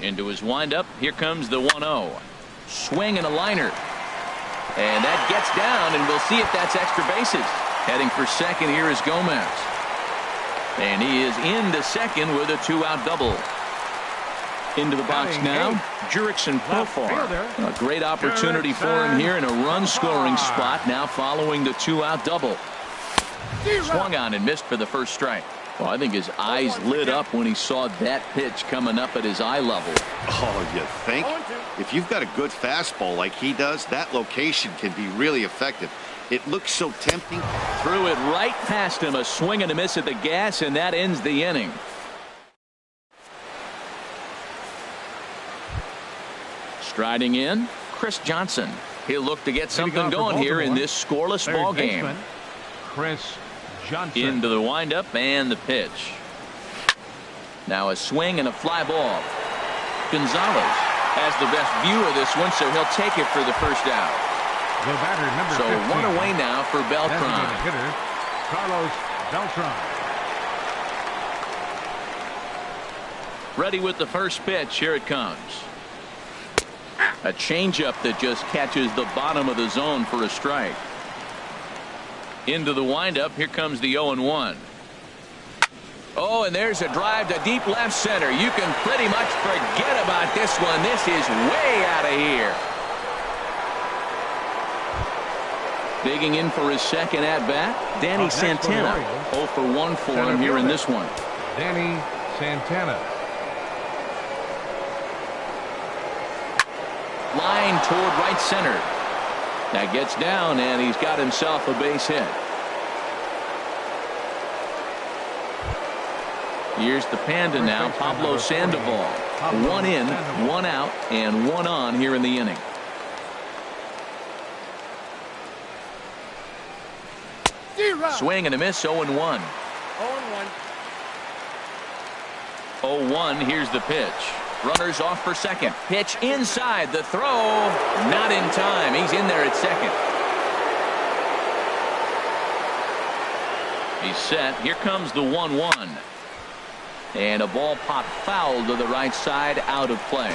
Into his windup. Here comes the 1-0. Swing and a liner. And that gets down, and we'll see if that's extra bases. Heading for second here is Gomez. And he is into second with a 2-out double. Into the box now, Jurickson Profar. A great opportunity for him here in a run-scoring spot now following the 2-out double. Swung on and missed for the first strike. Well, I think his eyes lit up when he saw that pitch coming up at his eye level. Oh, you think? If you've got a good fastball like he does, that location can be really effective. It looks so tempting. Threw it right past him, a swing and a miss at the gas, and that ends the inning. Striding in, Chris Johnson. He'll look to get something going here in this scoreless ball game. Chris Johnson. Into the windup and the pitch. Now a swing and a fly ball. Gonzalez has the best view of this one, so he'll take it for the first out. The batter, number so 15. One away now for Beltran. Hitter, Carlos Beltran. Ready with the first pitch. Here it comes. A changeup that just catches the bottom of the zone for a strike. Into the windup. Here comes the 0-1. Oh, and there's a drive to deep left center. You can pretty much forget about this one. This is way out of here. Digging in for his second at-bat, Danny Santana. 0 for 1 for him here in this one. Danny Santana. Line toward right center. That gets down, and he's got himself a base hit. Here's the Panda now, Pablo Sandoval. 1 in, 1 out, and 1 on here in the inning. Swing and a miss, 0-1. 0-1, here's the pitch. Runners off for second. Pitch inside. The throw. Not in time. He's in there at second. He's set. Here comes the 1-1. And a ball popped foul to the right side, out of play.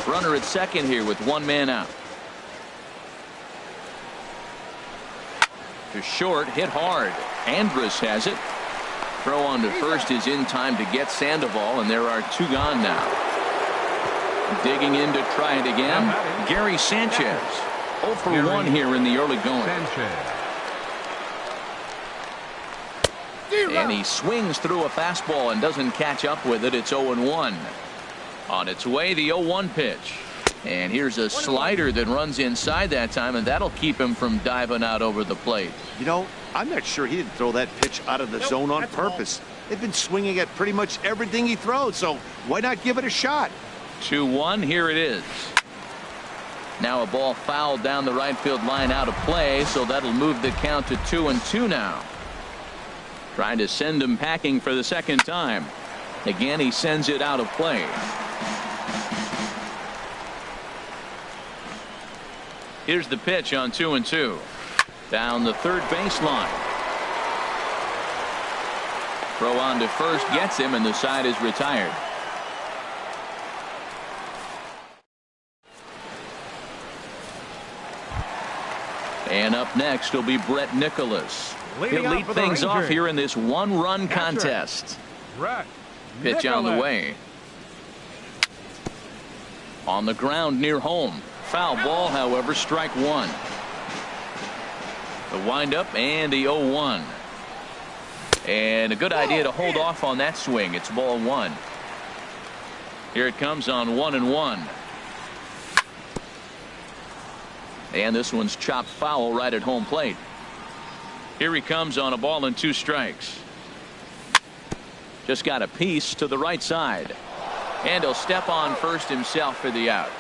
Runner at second here with 1 man out. To short, hit hard. Andrus has it. Throw on to first is in time to get Sandoval, and there are 2 gone now. Digging in to try it again, Gary Sanchez. 0 for 1 here in the early going. And he swings through a fastball and doesn't catch up with it. It's 0-1. On its way, the 0-1 pitch. And here's a slider that runs inside that time, and that'll keep him from diving out over the plate. You know, I'm not sure he didn't throw that pitch out of the zone on purpose. They've been swinging at pretty much everything he throws, so why not give it a shot? 2-1, here it is. Now a ball fouled down the right field line, out of play, so that'll move the count to 2-2 now. Trying to send him packing for the second time. Again, he sends it out of play. Here's the pitch on 2-2. Down the third baseline. Throw on to first gets him, and the side is retired. And up next will be Brett Nicholas. He'll lead things off here in this 1-run contest. Pitch on the way. On the ground near home. Foul ball, however, strike 1. The windup and the 0-1. And a good idea to hold off on that swing. It's ball 1. Here it comes on 1-1. And this one's chopped foul right at home plate. Here he comes on a ball and 2 strikes. Just got a piece to the right side. And he'll step on first himself for the out.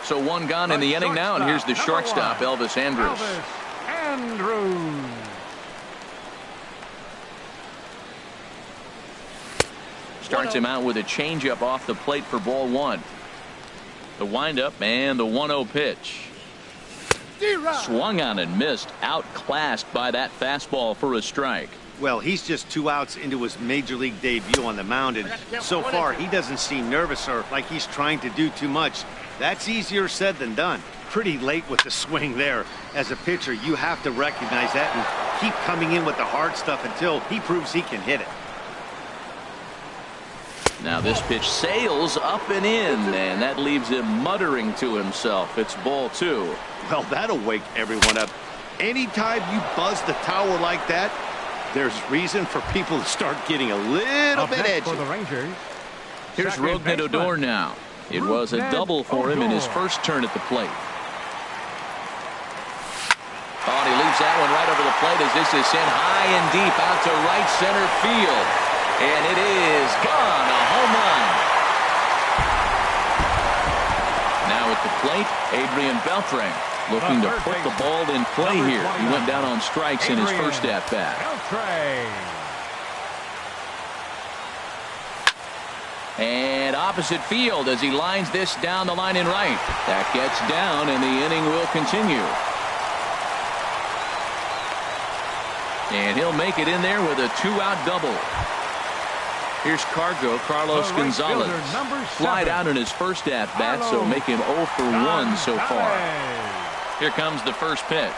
So 1 gone in the inning now, and here's the shortstop, Elvis Andrus. Starts him out with a changeup off the plate for ball 1. The windup and the 1-0 pitch. Swung on and missed, outclassed by that fastball for a strike. Well, he's just 2 outs into his major league debut on the mound, and so far he doesn't seem nervous or like he's trying to do too much. That's easier said than done. Pretty late with the swing there. As a pitcher, you have to recognize that and keep coming in with the hard stuff until he proves he can hit it. Now this pitch sails up and in, and that leaves him muttering to himself. It's ball 2. Well, that'll wake everyone up. Anytime you buzz the tower like that, there's reason for people to start getting a little bit edgy. For the Rangers. Here's Rougned Odor now. It was a double for him in his first turn at the plate. Oh, and he leaves that one right over the plate as this is sent high and deep out to right center field. And it is gone, a home run. Now at the plate, Adrian Beltre looking to put the ball in play here. He went down on strikes in his first at-bat. And opposite field as he lines this down the line in right. That gets down and the inning will continue. And he'll make it in there with a 2-out double. Here's Carlos Gonzalez. Flied out in his first at-bat, so make him 0 for 1 so far. Here comes the first pitch.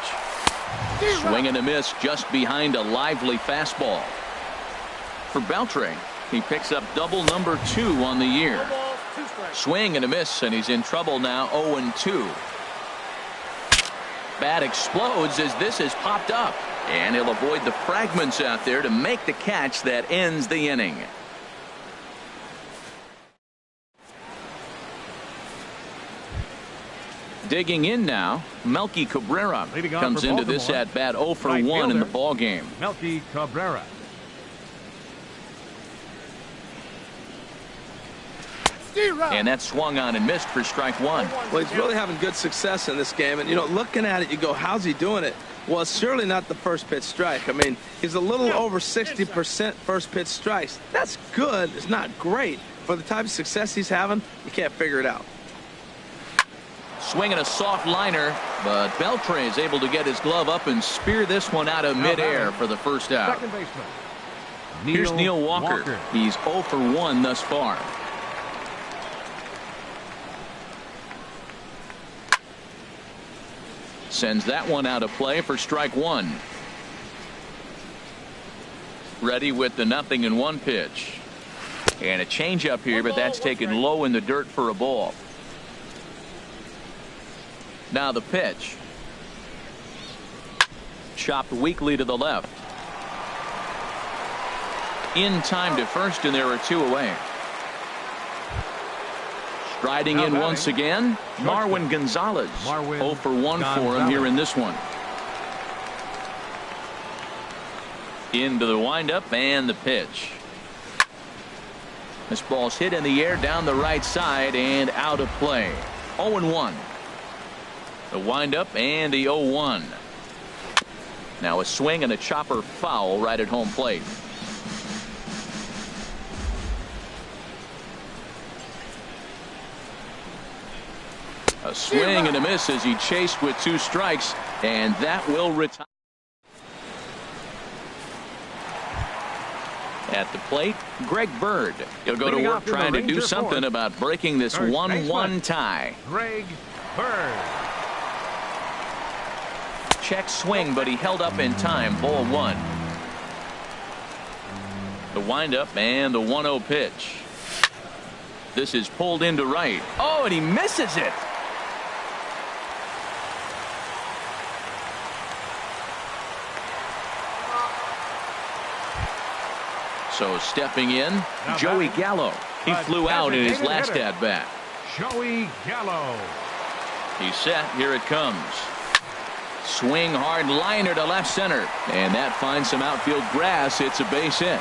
Swing and a miss just behind a lively fastball. For Beltre, he picks up double number 2 on the year. Swing and a miss, and he's in trouble now, 0-2. Bat explodes as this is popped up, and he'll avoid the fragments out there to make the catch that ends the inning. Digging in now, Melky Cabrera comes into this at bat 0 for 1 in the ball game. Melky Cabrera. And that swung on and missed for strike 1. Well, he's really having good success in this game, and looking at it, you go, how's he doing it? Well, it's surely not the first pitch strike. I mean, he's a little over 60% first pitch strikes. That's good. It's not great. For the type of success he's having, you can't figure it out. Swinging a soft liner, but Beltre is able to get his glove up and spear this one out of midair for the first out. Second baseman. Here's Neil Walker. He's 0 for 1 thus far. Sends that one out of play for strike 1. Ready with the 0-1 pitch. And a changeup here, but that's taken low in the dirt for a ball. Now the pitch. Chopped weakly to the left. In time to first, and there are 2 away. Striding in once again, Marwin Gonzalez. 0 for 1 for him here in this one. Into the windup and the pitch. This ball's hit in the air down the right side and out of play. 0-1. The windup and the 0-1. Now a swing and a chopper foul right at home plate. A swing and a miss as he chased with 2 strikes, and that will retire. At the plate, Greg Bird. He'll go to work trying to do something about breaking this 1-1 tie. Greg Bird. Check swing, but he held up in time. Ball 1. The windup and the 1-0 pitch. This is pulled into right. Oh, and he misses it. So stepping in, now Joey Gallo. He flew out in his last at bat. Joey Gallo. He's set. Here it comes. Swing hard liner to left center, and that finds some outfield grass. It's a base hit.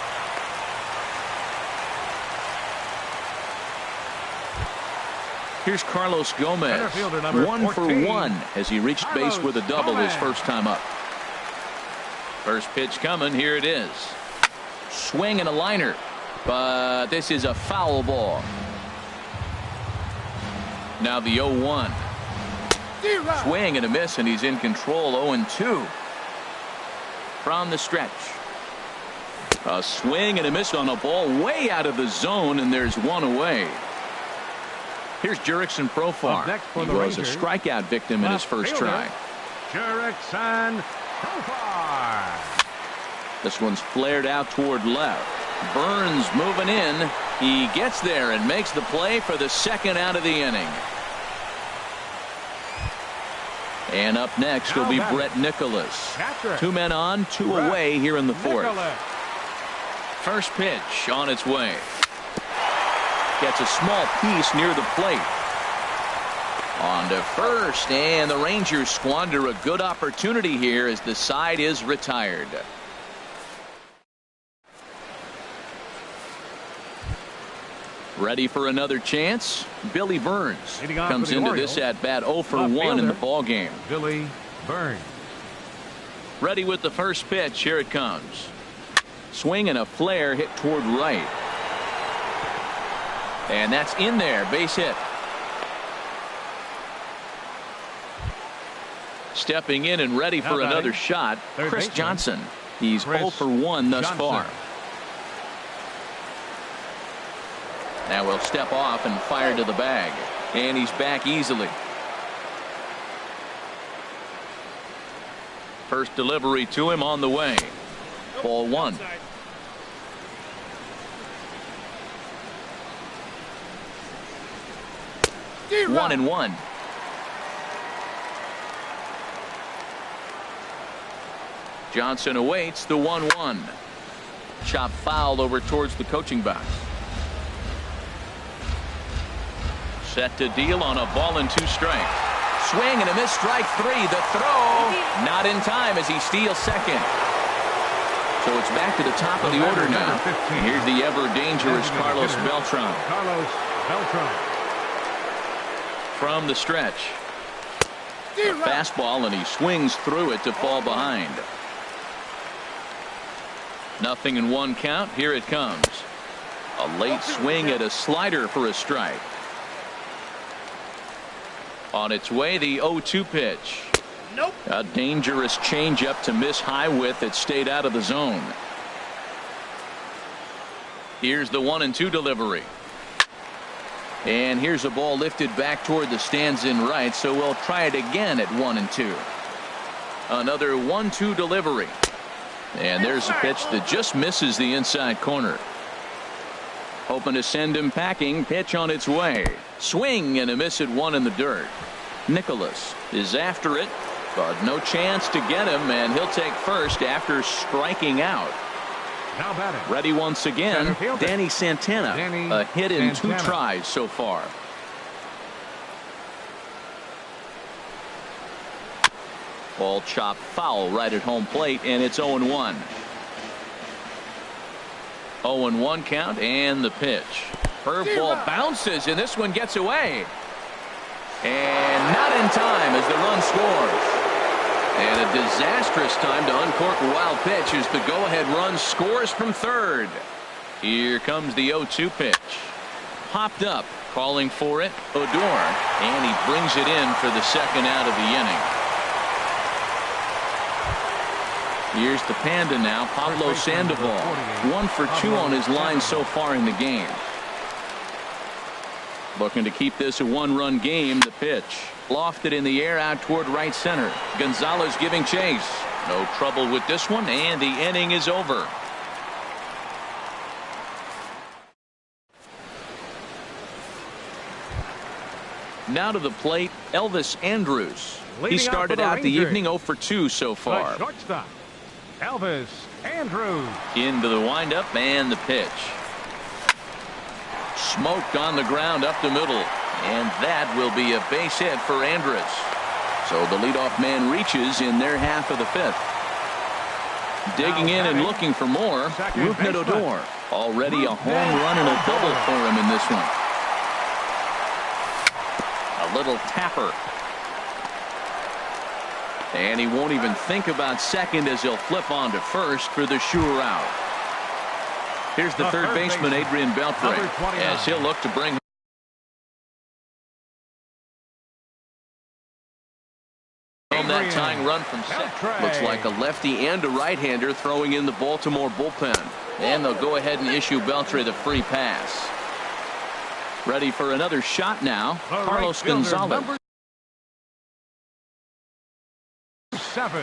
Here's Carlos Gomez. 1 for 1 as he reached base with a double his first time up. First pitch coming. Here it is. Swing and a liner, but this is a foul ball. Now the 0-1. Swing and a miss, and he's in control. 0-2 from the stretch. A swing and a miss on a ball way out of the zone, and there's one away. Here's Jurickson Profar. He was a strikeout victim in his first try. Jurickson Profar. This one's flared out toward left. Burns moving in. He gets there and makes the play for the second out of the inning. And up next will be Brett Nicholas. 2 men on, 2 away here in the fourth. First pitch on its way. Gets a small piece near the plate. On to first, and the Rangers squander a good opportunity here as the side is retired. Ready for another chance? Billy Burns comes into this at bat 0 for 1 in the ball game. Billy Burns. Ready with the first pitch. Here it comes. Swing and a flare hit toward right. And that's in there. Base hit. Stepping in and ready for another shot, Chris Johnson. He's 0 for 1 thus far. Now he'll step off and fire to the bag. And he's back easily. First delivery to him on the way. Ball 1. One and 1. Johnson awaits the 1-1. Chop foul over towards the coaching box. Set to deal on a ball and 2 strikes. Swing and a miss, strike 3. The throw not in time as he steals second. So it's back to the top of the order now. Here's the ever dangerous Carlos Beltran. From the stretch. A fastball, and he swings through it to fall behind. 0-1 count. Here it comes. A late swing at a slider for a strike. On its way, the 0-2 pitch. A dangerous changeup to miss high with. It stayed out of the zone. Here's the 1-2 delivery. And here's a ball lifted back toward the stands in right, so we'll try it again at 1-2. Another 1-2 delivery. And there's a pitch that just misses the inside corner. Hoping to send him packing. Pitch on its way. Swing and a miss at 1 in the dirt. Nicholas is after it, but no chance to get him, and he'll take first after striking out. Now batting. Ready once again, Danny Santana. A hit in 2 tries so far. Ball chopped foul right at home plate, and it's 0-1. 0-1 count, and the pitch. Curveball bounces, and this one gets away. And not in time as the run scores. And a disastrous time to uncork a wild pitch as the go-ahead run scores from third. Here comes the 0-2 pitch. Popped up, calling for it, Odor, and he brings it in for the second out of the inning. Here's the Panda now, Pablo Sandoval. 1 for 2 on his line so far in the game. Looking to keep this a 1-run game. The pitch lofted in the air out toward right center. Gonzalez giving chase. No trouble with this one, and the inning is over. Now to the plate, Elvis Andrus. He started out the evening 0 for 2 so far. Shortstop, Elvis Andrus. Into the windup and the pitch. Smoked on the ground up the middle, and that will be a base hit for Andrus. So the leadoff man reaches in their half of the 5th. Digging in and looking for more, Rougned Odor. Already a home run and a double for him in this one. A little tapper. And he won't even think about second as he'll flip on to first for the sure out. Here's the third baseman, Adrian Beltre, as he'll look to bring home on that tying run from second. Looks like a lefty and a right-hander throwing in the Baltimore bullpen. And they'll go ahead and issue Beltre the free pass. Ready for another shot now, Carlos Gonzalez.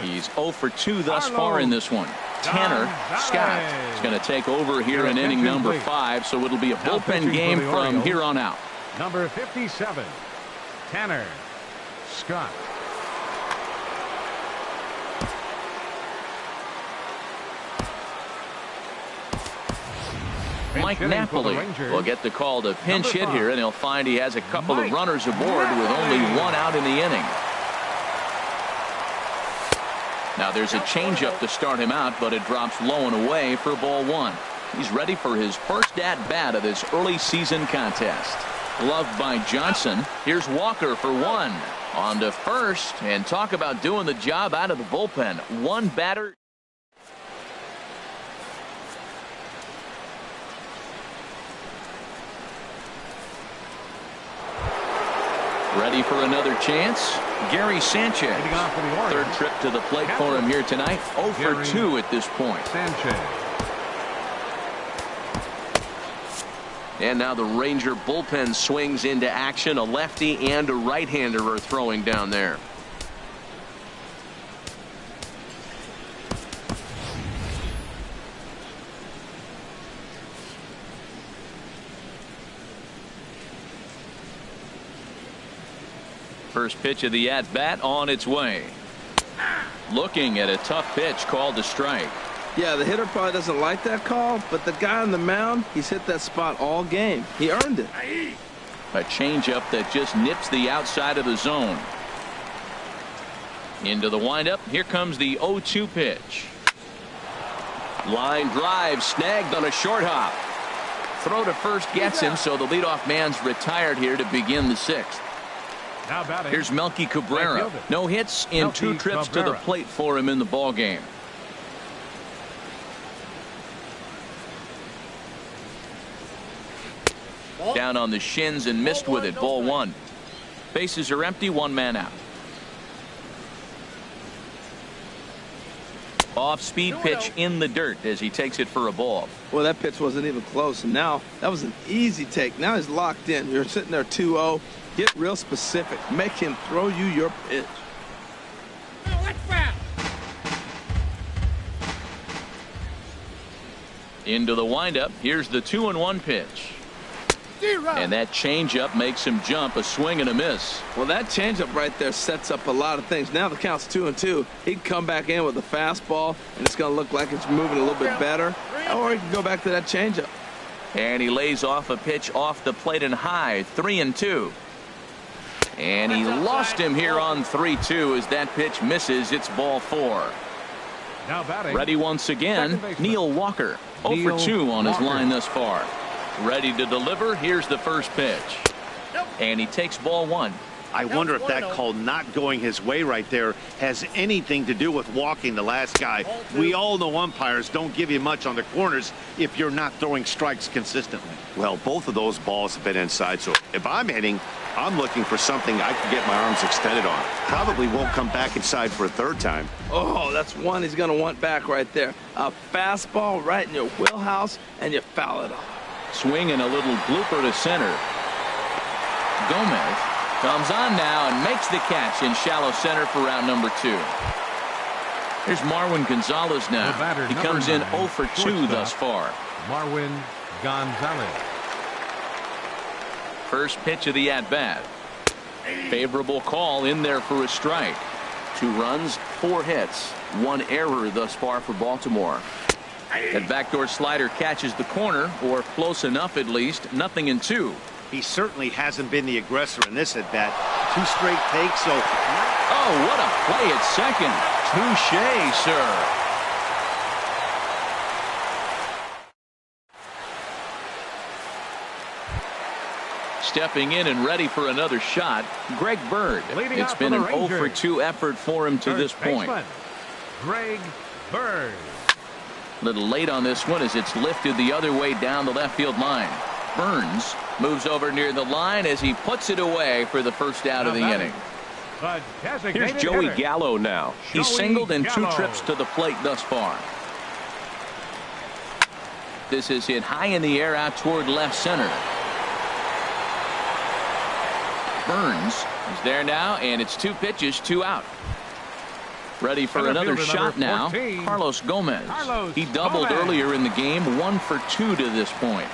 He's 0 for 2 thus far in this one. Tanner Scott is going to take over here in inning number 5, so it'll be a bullpen game from here on out. Number 57, Tanner Scott. Mike Napoli will get the call to pinch hit here, and he'll find he has a couple of runners aboard with only one out in the inning. Now there's a changeup to start him out, but it drops low and away for ball 1. He's ready for his first at-bat of this early season contest. Loved by Johnson. Here's Walker for 1. On to first, and talk about doing the job out of the bullpen. One batter. Ready for another chance. Gary Sanchez. Third trip to the plate for him here tonight. 0 for 2 at this point. Sanchez. And now the Ranger bullpen swings into action. A lefty and a right-hander are throwing down there. First pitch of the at-bat on its way. Looking at a tough pitch called a strike. Yeah, the hitter probably doesn't like that call, but the guy on the mound, he's hit that spot all game. He earned it. A changeup that just nips the outside of the zone. Into the windup. Here comes the 0-2 pitch. Line drive snagged on a short hop. Throw to first gets him, so the leadoff man's retired here to begin the 6th. Here's Melky Cabrera. No hits in 2 trips to the plate for him in the ball game. Down on the shins and missed with it. Ball 1. Bases are empty. 1 man out. Off-speed pitch in the dirt as he takes it for a ball. Well, that pitch wasn't even close, and now that was an easy take. Now he's locked in. You're sitting there 2-0. Get real specific. Make him throw you your pitch. Into the windup. Here's the 2-1 pitch. And that changeup makes him jump. A swing and a miss. Well, that changeup right there sets up a lot of things. Now the count's 2-2. He can come back in with a fastball, and it's going to look like it's moving a little bit better. Or he can go back to that changeup. And he lays off a pitch off the plate and high. 3-2. And he lost him here on 3-2 as that pitch misses. It's ball 4. Now batting. Ready once again, Neil Walker. 0 for 2 on his line thus far. Ready to deliver. Here's the first pitch. And he takes ball 1. I wonder if that call not going his way right there has anything to do with walking the last guy. We all know umpires don't give you much on the corners if you're not throwing strikes consistently. Well, both of those balls have been inside, so if I'm hitting, I'm looking for something I can get my arms extended on. Probably won't come back inside for a 3rd time. Oh, that's one he's going to want back right there. A fastball right in your wheelhouse, and you foul it off. Swing and a little blooper to center. Gomez comes on now and makes the catch in shallow center for round number 2. Here's Marwin Gonzalez now. He comes in 0 for 2 thus far. Marwin Gonzalez. First pitch of the at-bat. Favorable call in there for a strike. 2 runs, 4 hits, 1 error thus far for Baltimore. That backdoor slider catches the corner, or close enough at least. 0-2. He certainly hasn't been the aggressor in this at-bat. 2 straight takes, so... Oh, what a play at second. Touche, sir. Stepping in and ready for another shot, Greg Bird. It's been an 0 for 2 effort for him to this point. Greg Bird. Little late on this one as it's lifted the other way down the left field line. Burns moves over near the line as he puts it away for the first out of the inning. The Here's designated Joey hitter. Gallo now. He's Joey singled in 2 Gallo. trips to the plate thus far. This is hit high in the air out toward left center. Burns is there now, and it's 2 pitches, 2 out. Ready for Center another fielder shot number now. 14, Carlos Gomez. Carlos He doubled Gomez. earlier in the game, 1 for 2 to this point.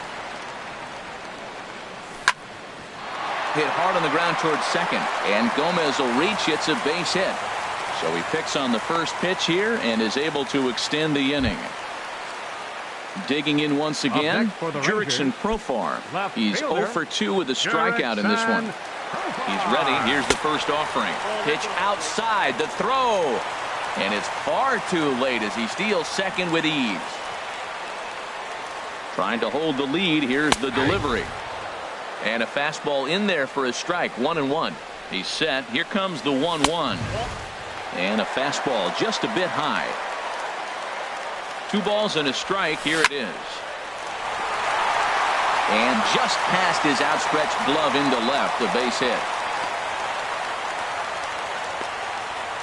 Hit hard on the ground towards second, and Gomez will reach. It's a base hit. So he picks on the first pitch here and is able to extend the inning. Digging in once again, next for the Jurickson Rangers, Profar. left He's fielder, 0 for 2 with a strikeout in this one. He's ready. Here's the first offering. Pitch outside, the throw. And it's far too late as he steals second with ease. Trying to hold the lead. Here's the delivery. And a fastball in there for a strike. 1-1. He's set. Here comes the 1-1. And a fastball just a bit high. 2 balls and a strike. Here it is. And just past his outstretched glove into left, a base hit.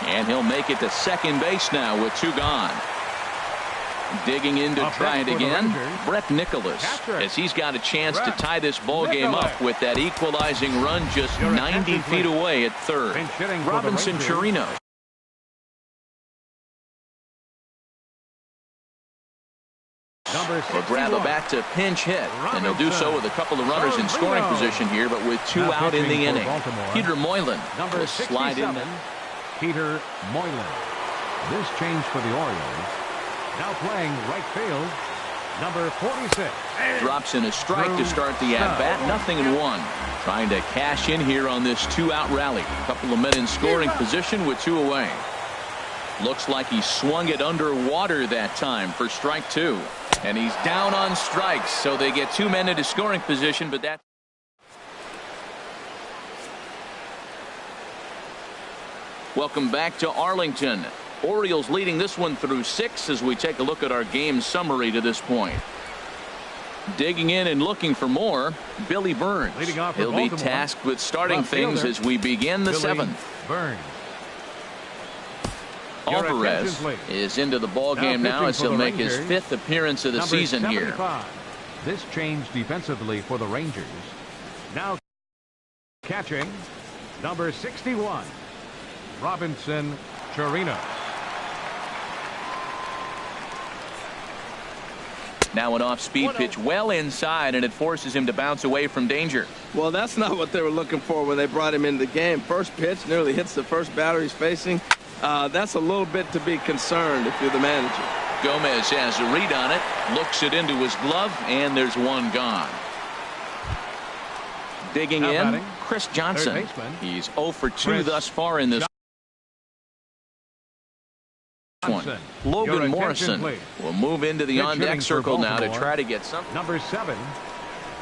And he'll make it to second base now with 2 gone. Digging in to Up try it next for the again, Rangers, Brett Nicholas, catcher, as he's got a chance to Brett tie this ball game Nicholas. up with that equalizing run just Your 90 attention, feet please. away at third. Pinch hitting for the Robinson Rangers. Chirino. Number Will grab a 61. bat to pinch hit, and they'll do so with a couple of runners in scoring Chirino. position here, but with 2 Now out in the pitching for inning. Baltimore, Peter Moylan Number will slide in 67, there. Peter Moylan. This change for the Orioles. Now playing right field, number 46. Drops in a strike to start the at-bat. 0-1. Trying to cash in here on this 2-out rally. A couple of men in scoring position with 2 away. Looks like he swung it underwater that time for strike 2. And he's down on strikes, so they get 2 men into scoring position, but that. Welcome back to Arlington. Orioles leading this one through 6 as we take a look at our game summary to this point. Digging in and looking for more, Billy Burns. Leading off for He'll be Baltimore, tasked with starting left things fielder, as we begin the Billy 7th. Burns. Your Alvarez attention, please. is into the ball game now pitching as for he'll the make his Rangers, 5th appearance of the number season here. 75. This change defensively for the Rangers. Now catching, number 61, Robinson Chirino. Now an off-speed pitch well inside, and it forces him to bounce away from danger. Well, that's not what they were looking for when they brought him into the game. First pitch nearly hits the first batter he's facing. That's a little bit to be concerned if you're the manager. Gomez has a read on it, looks it into his glove, and there's 1 gone. Digging Now in, batting, Chris Johnson. third baseman, He's 0 for 2 Chris thus far in this one. Johnson. Logan Your attention, Morrison please. will move into the Pitch on-deck hitting for circle now to Baltimore, try to get something. number 7,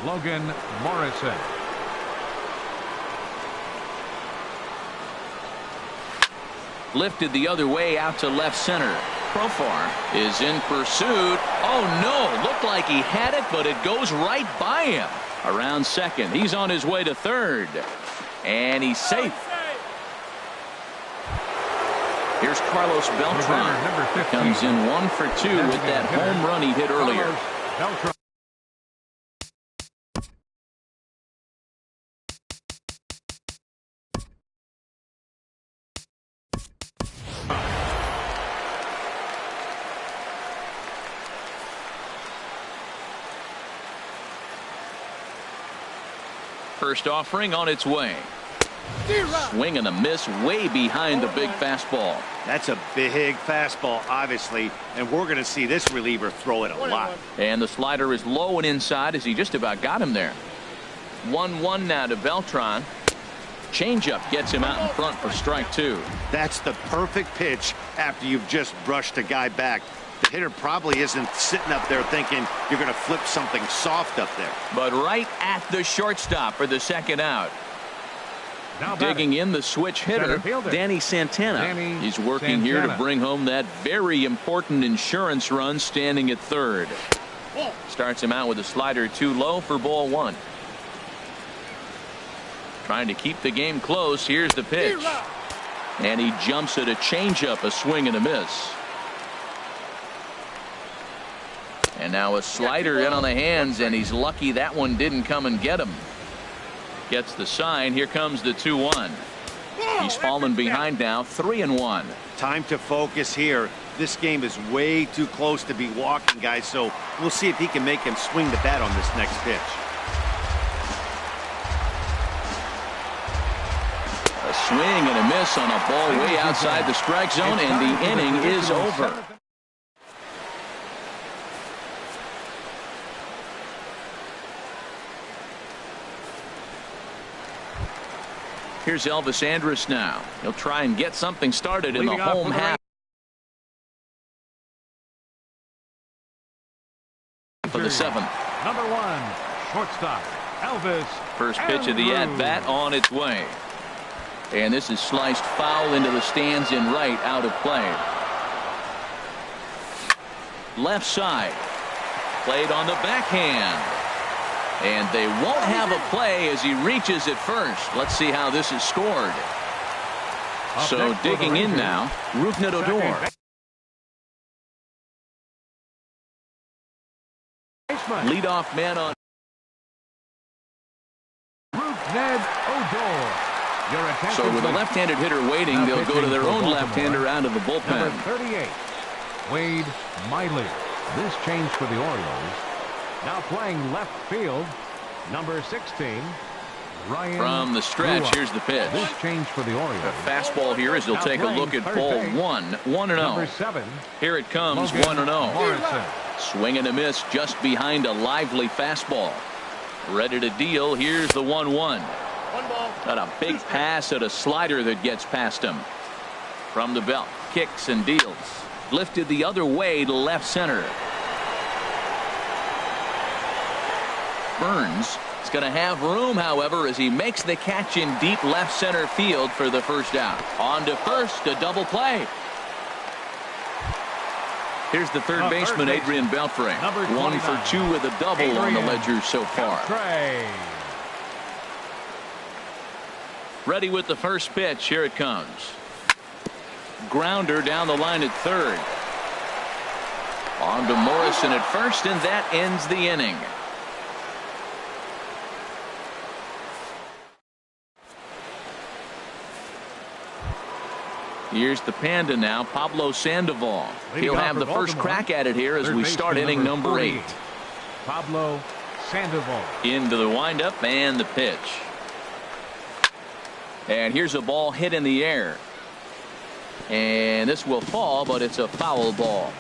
Logan Morrison. Lifted the other way out to left center. Profar is in pursuit. Oh no, looked like he had it, but it goes right by him. Around second, he's on his way to third, and he's safe. Here's Carlos Beltran. Number 15. Comes in 1 for 2 with that home run he hit earlier. Carlos Beltran. First offering on its way. Swing and a miss way behind the big fastball. That's a big fastball, obviously, and we're going to see this reliever throw it a lot. And the slider is low and inside as he just about got him there. 1-1 now to Beltran. Changeup gets him out in front for strike 2. That's the perfect pitch after you've just brushed a guy back. The hitter probably isn't sitting up there thinking you're going to flip something soft up there. But right at the shortstop for the second out. Now Digging in the switch hitter, Center fielder, Danny Santana. Danny He's working here to Santana. bring home that very important insurance run standing at third. Starts him out with a slider too low for ball 1. Trying to keep the game close. Here's the pitch. And he jumps at a changeup, a swing and a miss. And now a slider in on the hands, and he's lucky that one didn't come and get him. Gets the sign. Here comes the 2-1. He's fallen behind now, 3-1. Time to focus here. This game is way too close to be walking, guys, so we'll see if he can make him swing the bat on this next pitch. A swing and a miss on a ball way outside the strike zone, and the inning is over. Here's Elvis Andrus now. He'll try and get something started in the home half for the 7th. Number 1, shortstop, Elvis. First pitch of the at-bat on its way. And this is sliced foul into the stands in right, out of play. Left side. Played on the backhand. And they won't have a play as he reaches at first. Let's see how this is scored. So digging in now, Rougned Odor. Leadoff man on. Rougned Odor. So with a left-handed hitter waiting, they'll go to their own left-hander out of the bullpen. Number 38, Wade Miley. This change for the Orioles. Now playing left field, number 16, Ryan. From the stretch, Brewer. Here's the pitch. This change for the Orioles. A fastball here as they'll take a look at ball 1-0. Number 7. Here it comes, 1-0. Morrison. Swing and a miss just behind a lively fastball. Ready to deal. Here's the 1-1. Got a big pass at a slider that gets past him. From the belt, kicks and deals. Lifted the other way to left center. Burns is going to have room, however, as he makes the catch in deep left center field for the first out. On to first, a double play. Here's the third baseman, Adrian Beltre. 1 for 2 with a double on the ledger so far. Ready with the first pitch. Here it comes. Grounder down the line at third. On to Morrison at first, and that ends the inning. Here's the Panda now, Pablo Sandoval. He'll have the first crack at it here as we start inning number 8. Pablo Sandoval. Into the windup and the pitch. And here's a ball hit in the air. And this will fall, but it's a foul ball.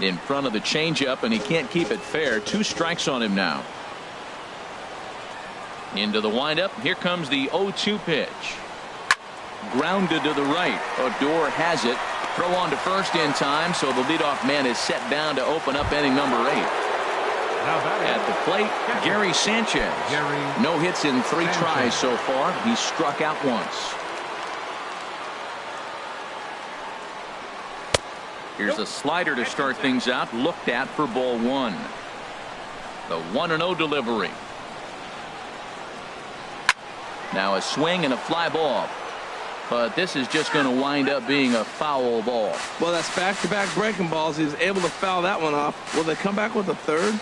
In front of the changeup, and he can't keep it fair. 2 strikes on him now. Into the windup. Here comes the 0-2 pitch. Grounded to the right. Odor has it. Throw on to first in time, so the leadoff man is set down to open up inning number 8. At the plate, Gary Sanchez. No hits in 3 tries so far. He's struck out once. Here's a slider to start things out. Looked at for ball 1. The 1-0 delivery. Now a swing and a fly ball. But this is just going to wind up being a foul ball. Well, that's back-to-back breaking balls. He was able to foul that one off. Will they come back with a third?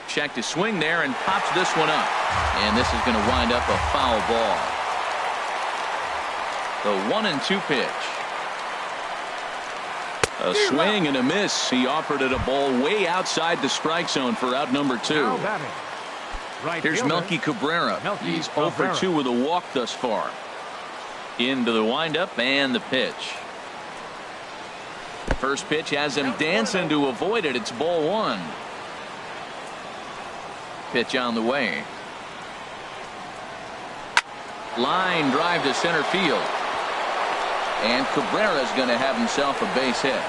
Check to swing there and pops this one up. And this is going to wind up a foul ball. The 1-2 pitch. A swing and a miss. He offered it a ball way outside the strike zone for out number 2. Here's Melky Cabrera. He's 0 for 2 with a walk thus far. Into the windup and the pitch. First pitch has him dancing to avoid it. It's ball 1. Pitch on the way. Line drive to center field. And Cabrera's going to have himself a base hit.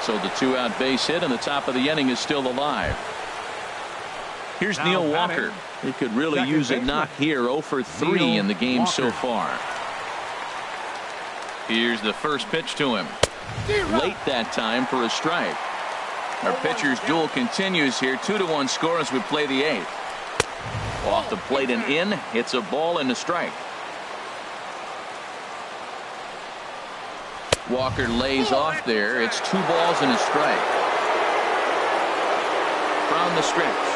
So the 2-out base hit, and the top of the inning is still alive. Here's Neil Walker. He could really use a knock here. 0 for 3 in the game so far. Here's the first pitch to him. Late that time for a strike. Our pitcher's duel continues here. 2-1 score as we play the 8th. Off the plate and in. It's a ball and a strike. Walker lays off there. It's 2 balls and a strike. From the stretch.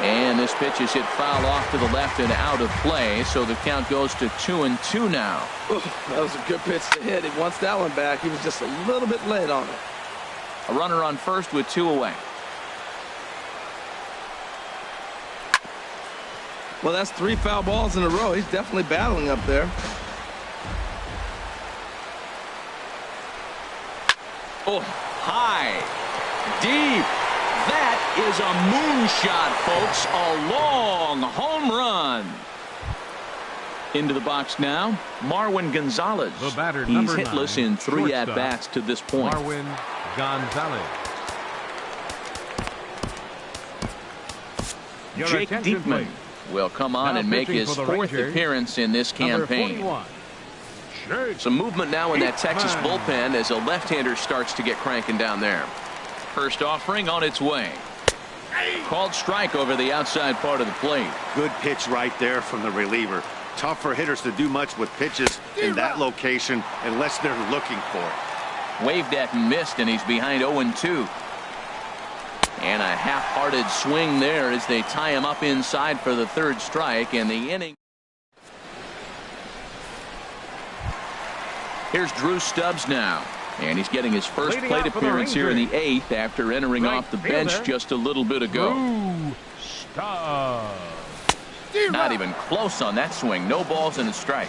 And this pitch is hit foul off to the left and out of play, so the count goes to 2-2 now. Ooh, that was a good pitch to hit. He wants that one back. He was just a little bit late on it. A runner on first with 2 away. Well, that's 3 foul balls in a row. He's definitely battling up there. Oh, high, deep. That is a moonshot, folks. A long home run. Into the box now, Marwin Gonzalez. The batter, He's number hitless 9, in 3 shortstop, at-bats to this point. Marwin Gonzalez. Your Jake attention, Diekman please. will come on Now and make pitching his for the 4th Rangers, appearance in this Number campaign. 41. Some movement now in that Texas Diekman. bullpen as a left-hander starts to get cranking down there. First offering on its way. Called strike over the outside part of the plate. Good pitch right there from the reliever. Tough for hitters to do much with pitches in that location unless they're looking for it. Waved at and missed, and he's behind 0-2. And a half-hearted swing there as they tie him up inside for the 3rd strike, and the inning. Here's Drew Stubbs now, and he's getting his first Leading plate off for the appearance here in the Rangers. 8th after entering Right off the bench fielder, just a little bit ago. Drew Stubbs. Not even close on that swing. No balls and a strike.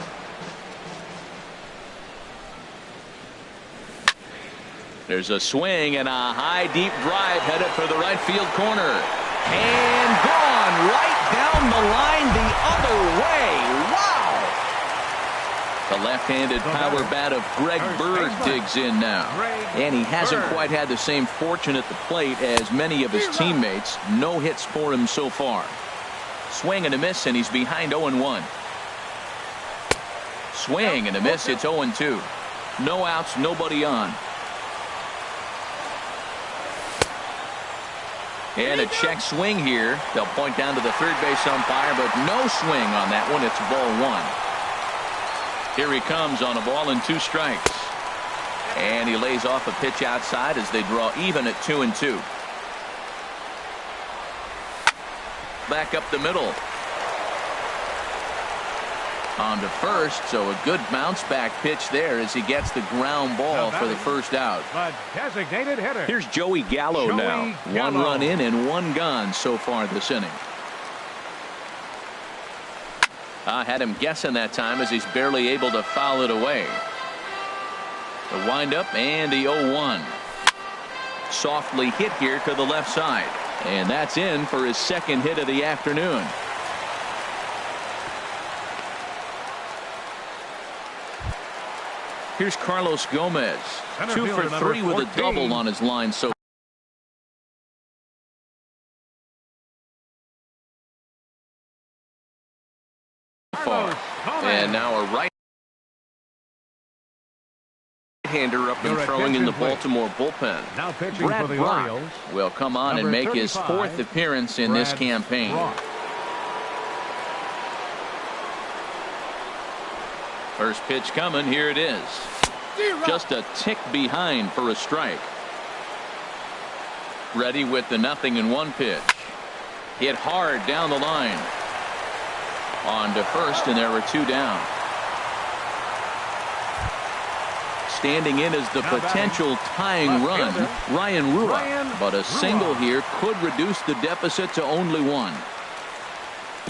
There's a swing and a high deep drive headed for the right field corner. And gone right down the line the other way. Wow! The left-handed power bat of Greg Bird digs in now. And he hasn't quite had the same fortune at the plate as many of his teammates. No hits for him so far. Swing and a miss, and he's behind 0-1. Swing and a miss. It's 0-2. No outs, nobody on. And a check swing here. They'll point down to the 3rd base umpire, but no swing on that one. It's ball 1. Here he comes on a ball and 2 strikes. And he lays off a pitch outside as they draw even at 2-2. Back up the middle. On to first, so a good bounce back pitch there as he gets the ground ball for the 1st out. The designated hitter. Here's Joey Gallo now. Gallo. 1 run in and 1 gone so far this inning. I had him guessing that time as he's barely able to foul it away. The windup and the 0-1. Softly hit here to the left side. And that's in for his 2nd hit of the afternoon. Here's Carlos Gomez. Center 2 for fielder, 3 number with a 14. double on his line so far. And now a right-hander up and Your throwing in the attention, Baltimore bullpen. Now pitching Brad for the Brock Orioles. will come on and Number make his 35, 4th appearance in this Brad campaign. Brock. First pitch coming. Here it is. Just a tick behind for a strike. Ready with the 0-1 pitch. Hit hard down the line. On to first, and there were 2 down. Standing in as the potential tying run, Ryan Rua. But a single here could reduce the deficit to only 1.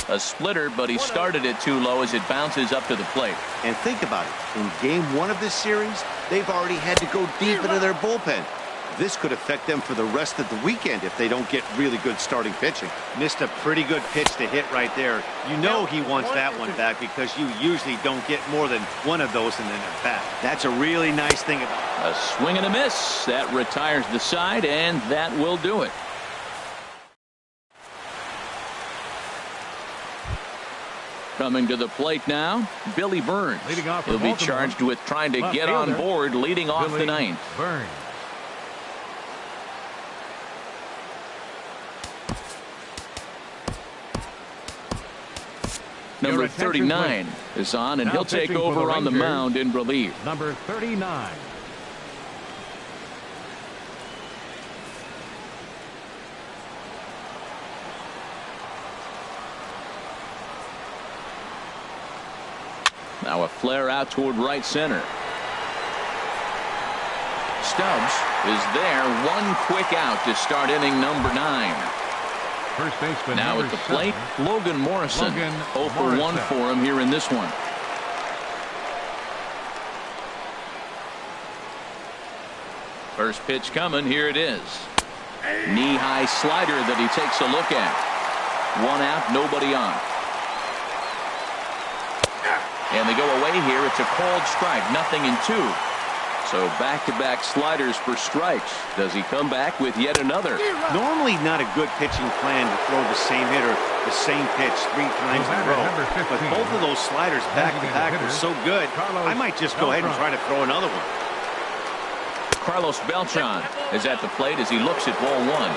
A splitter, but he started it too low as it bounces up to the plate. And think about it. In game 1 of this series, they've already had to go deep into their bullpen. This could affect them for the rest of the weekend if they don't get really good starting pitching. Missed a pretty good pitch to hit right there. You know he wants that one back because you usually don't get more than 1 of those in an at-bat. That's a really nice thing about it. A swing and a miss. That retires the side, and that will do it. Coming to the plate now, Billy Burns. Leading off for He'll be Baltimore. charged with trying to Left get on fielder, board leading off Billy the 9th. Burns. Number 39 is on, and he'll take over on the mound in relief. Number 39. Now a flare out toward right center. Stubbs is there. One quick out to start inning number 9. First baseman now at the plate, Logan Morrison. 0 for 1 for him here in this one. First pitch coming. Here it is. Knee-high slider that he takes a look at. 1 out, nobody on. And they go away here. It's a called strike. 0-2. So back-to-back sliders for strikes. Does he come back with yet another? Normally not a good pitching plan to throw the same hitter the same pitch 3 times in a row. But both of those sliders back-to-back were so good, I might just go ahead and try to throw another one. Carlos Beltran is at the plate as he looks at ball 1.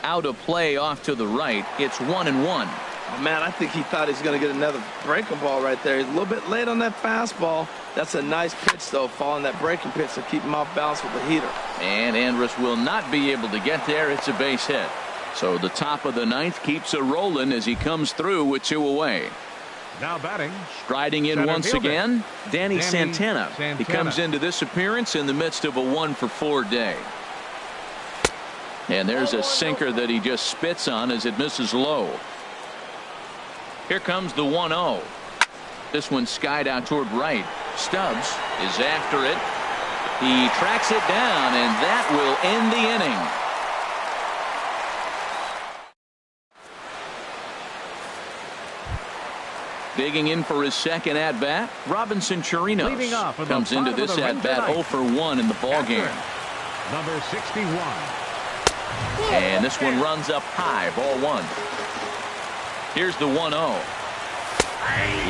Out of play off to the right. It's 1-1. Oh, man, I think he thought he's going to get another breaking ball right there. He's a little bit late on that fastball. That's a nice pitch, though, following that breaking pitch to keep him off balance with the heater. And Andrus will not be able to get there. It's a base hit. So the top of the 9th keeps it rolling as he comes through with 2 away. Now batting. Striding in once again, Danny Santana. He comes into this appearance in the midst of a 1 for 4 day. And there's a sinker that he just spits on as it misses low. Here comes the 1-0. This one skied out toward right. Stubbs is after it. He tracks it down, and that will end the inning. Digging in for his second at-bat, Robinson Chirinos comes into this at-bat 0 for 1 in the ballgame. Number 61. And this one runs up high, ball 1. Here's the 1-0.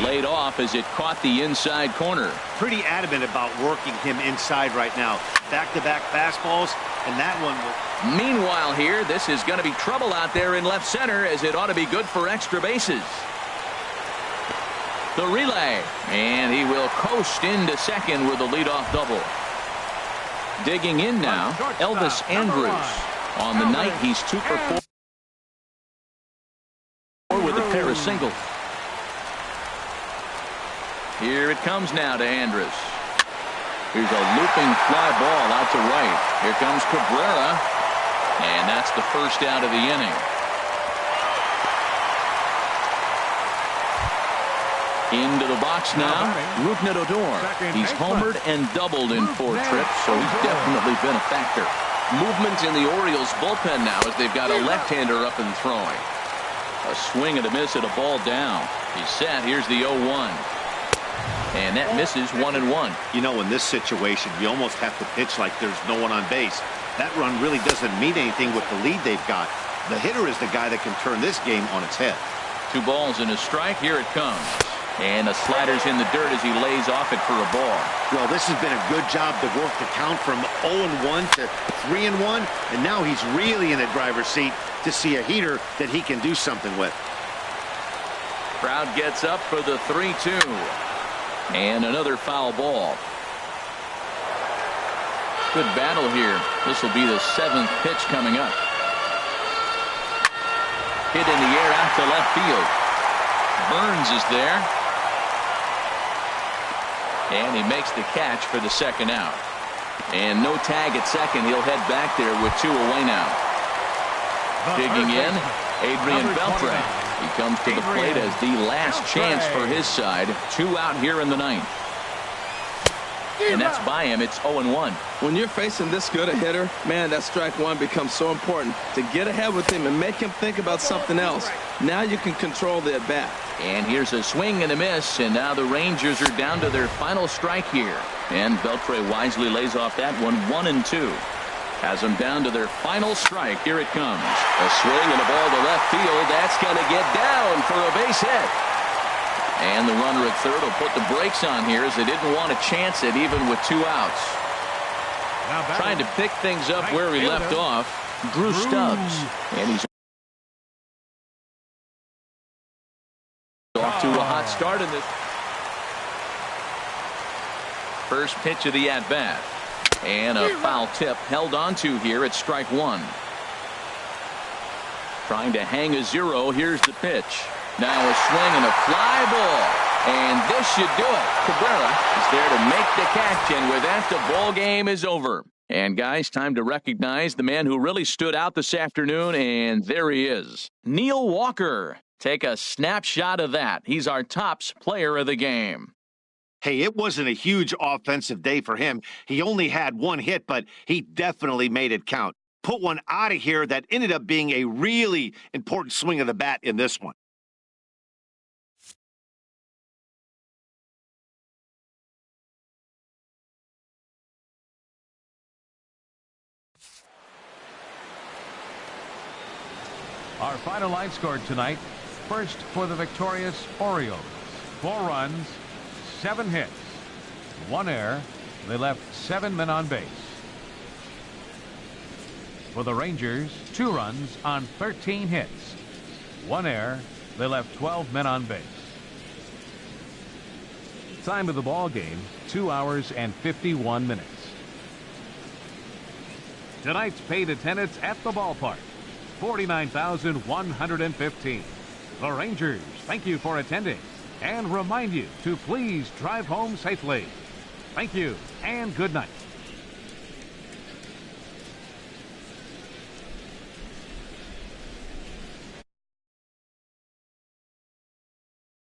Laid off as it caught the inside corner. Pretty adamant about working him inside right now. Back-to-back fastballs, and that one will... Meanwhile here, this is going to be trouble out there in left center as it ought to be good for extra bases. The relay, and he will coast into second with a leadoff double. Digging in now, Elvis Andrus. On the night, he's 2 for 4 with a pair of singles. Here it comes now to Andrus. Here's a looping fly ball out to right. Here comes Cabrera, and that's the first out of the inning. Into the box now, Rougned Odor. He's homered and doubled in 4 trips, so he's definitely been a factor. Movement in the Orioles bullpen now as they've got a left-hander up and throwing. A swing and a miss at a ball down. He's set. Here's the 0-1. And that misses 1-1. You know, in this situation, you almost have to pitch like there's no one on base. That run really doesn't mean anything with the lead they've got. The hitter is the guy that can turn this game on its head. 2 balls and a strike. Here it comes. And the slider's in the dirt as he lays off it for a ball. Well, this has been a good job to work the count from 0-1 to 3-1. And now he's really in the driver's seat to see a heater that he can do something with. Crowd gets up for the 3-2. And another foul ball. Good battle here. This will be the 7th pitch coming up. Hit in the air out to left field. Burns is there. And he makes the catch for the 2nd out. And no tag at second. He'll head back there with 2 away now. Digging in, Adrian Beltre. He comes to the plate as the last chance for his side. 2 out here in the 9th. And that's by him. It's 0-1. When you're facing this good a hitter, man, that strike 1 becomes so important to get ahead with him and make him think about something else. Now you can control the at-bat. And here's a swing and a miss, and now the Rangers are down to their final strike here. And Beltre wisely lays off that one, 1-2. Has them down to their final strike. Here it comes. A swing and a ball to left field. That's going to get down for a base hit. And the runner at third will put the brakes on here as they didn't want to chance it even with 2 outs. Trying to pick things up where he left off. Drew Stubbs. And he's off to a hot start in this first pitch of the at-bat. And a foul tip held onto here at strike one. Trying to hang a 0. Here's the pitch. Now a swing and a fly ball. And this should do it. Cabrera is there to make the catch, and with that, the ball game is over. And guys, time to recognize the man who really stood out this afternoon, and there he is. Neil Walker. Take a snapshot of that. He's our tops player of the game. Hey, it wasn't a huge offensive day for him. He only had one hit, but he definitely made it count. Put one out of here that ended up being a really important swing of the bat in this one. Our final line scored tonight. First for the victorious Orioles. 4 runs, 7 hits, 1 error. They left 7 men on base. For the Rangers, 2 runs on 13 hits, 1 error. They left 12 men on base. Time of the ball game, 2 hours and 51 minutes. Tonight's paid attendance at the ballpark, 49,115. The Rangers thank you for attending and remind you to please drive home safely. Thank you and good night.